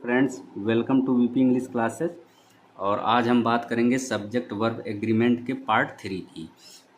Friends, welcome to VP English classes. और आज हम बात करेंगे सब्जेक्ट वर्ब एग्रीमेंट के पार्ट 3 की।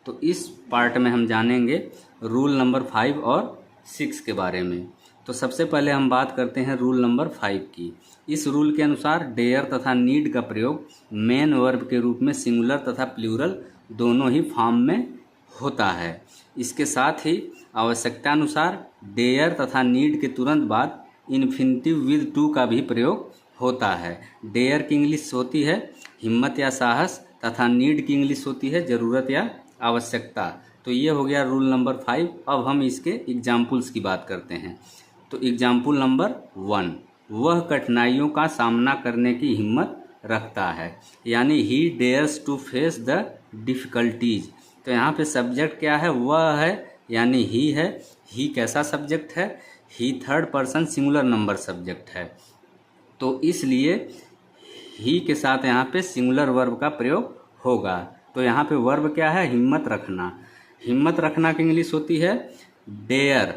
तो इस पार्ट में हम जानेंगे रूल नंबर 5 और 6 के बारे में। तो सबसे पहले हम बात करते हैं रूल नंबर 5 की। इस रूल के अनुसार डेयर तथा नीड का प्रयोग मेन वर्ब के रूप में सिंगुलर तथा प्लूरल दोनों ही फॉर्म में होता है। इसके साथ ही आवश्यकतानुसार डेयर तथा नीड के तुरंत बाद इन्फिनिटिव विद टू का भी प्रयोग होता है। डेयर की इंग्लिश होती है हिम्मत या साहस तथा नीड की इंग्लिश होती है ज़रूरत या आवश्यकता। तो ये हो गया रूल नंबर 5। अब हम इसके एग्जाम्पल्स की बात करते हैं। तो एग्जाम्पल नंबर 1, वह कठिनाइयों का सामना करने की हिम्मत रखता है, यानी he dares to face the difficulties. तो यहाँ पे सब्जेक्ट क्या है? वह है, यानी ही है। ही कैसा सब्जेक्ट है? He third person singular number subject है। तो इसलिए ही के साथ यहाँ पे सिंगुलर वर्ब का प्रयोग होगा। तो यहाँ पे वर्ब क्या है? हिम्मत रखना। हिम्मत रखना की इंग्लिश होती है डेयर।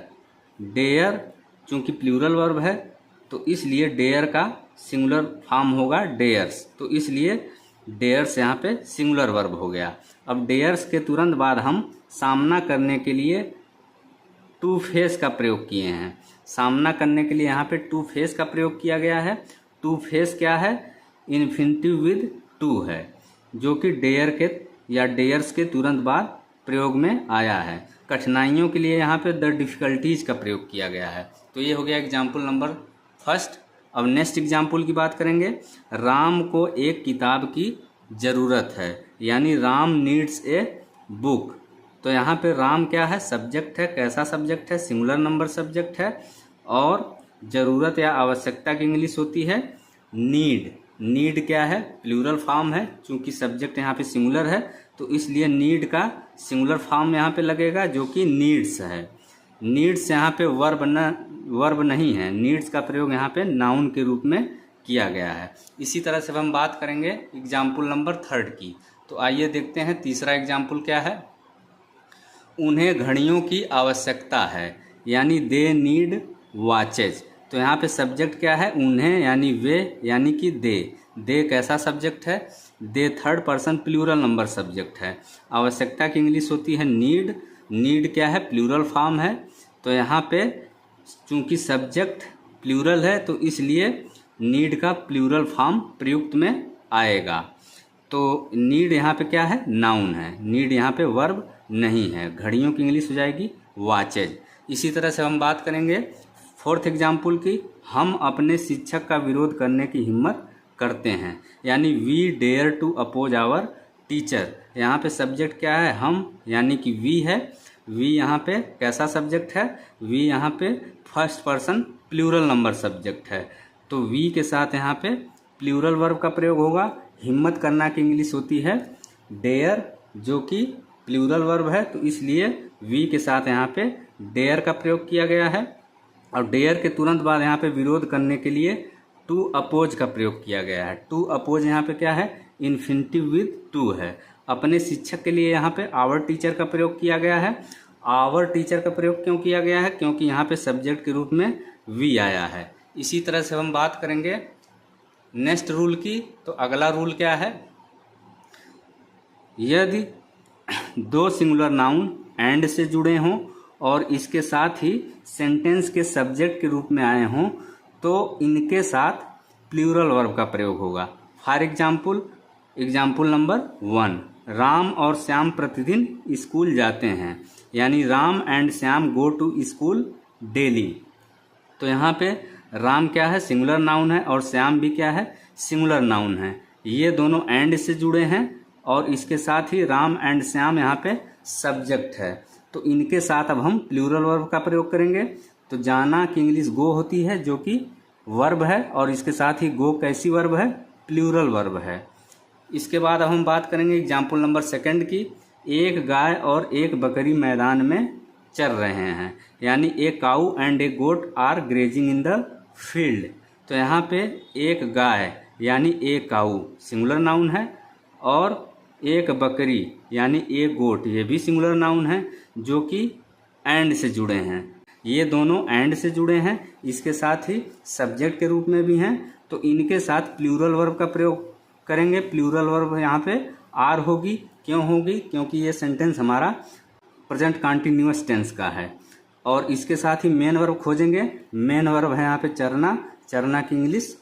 डेयर चूँकि प्लूरल वर्ब है तो इसलिए डेयर का सिंगुलर फॉर्म होगा डेयर्स। तो इसलिए डेयर्स यहाँ पे सिंगुलर वर्ब हो गया। अब डेयर्स के तुरंत बाद हम सामना करने के लिए टू फेस का प्रयोग किए हैं। सामना करने के लिए यहाँ पे टू फेस का प्रयोग किया गया है। टू फेस क्या है? इन्फिनिटिव विद टू है, जो कि डेयर के या डेयर्स के तुरंत बाद प्रयोग में आया है। कठिनाइयों के लिए यहाँ पे द डिफ़िकल्टीज का प्रयोग किया गया है। तो ये हो गया एग्जाम्पल नंबर 1। अब नेक्स्ट एग्जाम्पल की बात करेंगे। राम को एक किताब की ज़रूरत है, यानी राम नीड्स ए बुक। तो यहाँ पे राम क्या है? सब्जेक्ट है। कैसा सब्जेक्ट है? सिंगुलर नंबर सब्जेक्ट है। और ज़रूरत या आवश्यकता की इंग्लिश होती है नीड। नीड क्या है? प्लूरल फॉर्म है। चूँकि सब्जेक्ट यहाँ पे सिंगुलर है तो इसलिए नीड का सिंगुलर फॉर्म यहाँ पे लगेगा, जो कि नीड्स है। नीड्स यहाँ पे वर्ब नहीं है। नीड्स का प्रयोग यहाँ पे नाउन के रूप में किया गया है। इसी तरह से हम बात करेंगे एग्जाम्पल नंबर 3 की। तो आइए देखते हैं तीसरा एग्जाम्पल क्या है। उन्हें घड़ियों की आवश्यकता है, यानी दे नीड वॉचेज। तो यहाँ पे सब्जेक्ट क्या है? उन्हें, यानी वे, यानी कि दे। दे कैसा सब्जेक्ट है? They third person plural number subject है। आवश्यकता की इंग्लिश होती है नीड। नीड क्या है? प्लूरल फॉर्म है। तो यहाँ पे चूँकि सब्जेक्ट प्लूरल है तो इसलिए नीड का प्लूरल फॉर्म प्रयुक्त में आएगा। तो नीड यहाँ पे क्या है? नाउन है। नीड यहाँ पे वर्ब नहीं है। घड़ियों की इंग्लिश हो जाएगी वॉचेज। इसी तरह से हम बात करेंगे 4th एग्जाम्पल की। हम अपने शिक्षक का विरोध करने की हिम्मत करते हैं, यानी we dare to oppose our teacher. यहाँ पे सब्जेक्ट क्या है? हम, यानी कि वी है। वी यहाँ पे कैसा सब्जेक्ट है? वी यहाँ पे first person plural number subject है। तो वी के साथ यहाँ पे प्लूरल वर्ब का प्रयोग होगा। हिम्मत करना की इंग्लिश होती है डेयर, जो कि प्लूरल वर्ब है। तो इसलिए वी के साथ यहाँ पे डेयर का प्रयोग किया गया है। और डेयर के तुरंत बाद यहाँ पे विरोध करने के लिए टू अपोज का प्रयोग किया गया है। टू अपोज यहाँ पे क्या है? इन्फिनिटिव विद टू है। अपने शिक्षक के लिए यहाँ पे आवर टीचर का प्रयोग किया गया है। आवर टीचर का प्रयोग क्यों किया गया है? क्योंकि यहाँ पे सब्जेक्ट के रूप में वी आया है। इसी तरह से हम बात करेंगे नेक्स्ट रूल की। तो अगला रूल क्या है? यदि दो सिंगुलर नाउन एंड से जुड़े हों और इसके साथ ही सेंटेंस के सब्जेक्ट के रूप में आए हों तो इनके साथ प्लूरल वर्ब का प्रयोग होगा। फॉर एग्जाम्पल नंबर 1, राम और श्याम प्रतिदिन स्कूल जाते हैं, यानी Ram and Shyam go to school daily. तो यहाँ पे राम क्या है? सिंगुलर नाउन है। और श्याम भी क्या है? सिंगुलर नाउन है। ये दोनों एंड से जुड़े हैं और इसके साथ ही राम एंड श्याम यहाँ पे सब्जेक्ट है। तो इनके साथ अब हम प्लूरल वर्ब का प्रयोग करेंगे। तो जाना की इंग्लिश गो होती है, जो कि वर्ब है। और इसके साथ ही गो कैसी वर्ब है? प्लूरल वर्ब है। इसके बाद अब हम बात करेंगे एग्जाम्पल नंबर 2 की। एक गाय और एक बकरी मैदान में चर रहे हैं, यानी a cow and a goat are grazing in the field. तो यहाँ पे एक गाय यानी ए काऊ सिंगुलर नाउन है, और एक बकरी यानी ए गोट ये भी सिंगुलर नाउन है, जो कि एंड से जुड़े हैं। ये दोनों एंड से जुड़े हैं, इसके साथ ही सब्जेक्ट के रूप में भी हैं, तो इनके साथ प्लूरल वर्ब का प्रयोग करेंगे। प्लूरल वर्ब यहाँ पे आर होगी। क्यों होगी? क्योंकि ये सेंटेंस हमारा प्रेजेंट कंटिन्यूअस टेंस का है। और इसके साथ ही मेन वर्ब खोजेंगे। मेन वर्ब है यहाँ पे चरना। चरना की इंग्लिश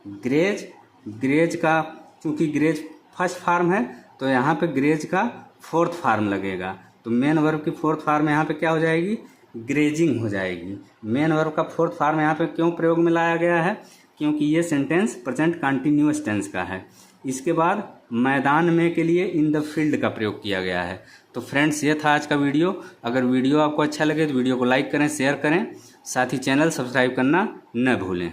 ग्रेज। ग्रेज का चूंकि ग्रेज फर्स्ट फॉर्म है तो यहाँ पे ग्रेज का फोर्थ फॉर्म लगेगा, तो मेन वर्ब की फोर्थ फॉर्म यहाँ पे क्या हो जाएगी? ग्रेजिंग हो जाएगी। मेन वर्ब का फोर्थ फॉर्म यहाँ पे क्यों प्रयोग में लाया गया है? क्योंकि ये सेंटेंस प्रेजेंट कंटिन्यूअस टेंस का है। इसके बाद मैदान में के लिए इन द फील्ड का प्रयोग किया गया है। तो फ्रेंड्स, ये था आज का वीडियो। अगर वीडियो आपको अच्छा लगे तो वीडियो को लाइक करें, शेयर करें, साथ ही चैनल सब्सक्राइब करना न भूलें।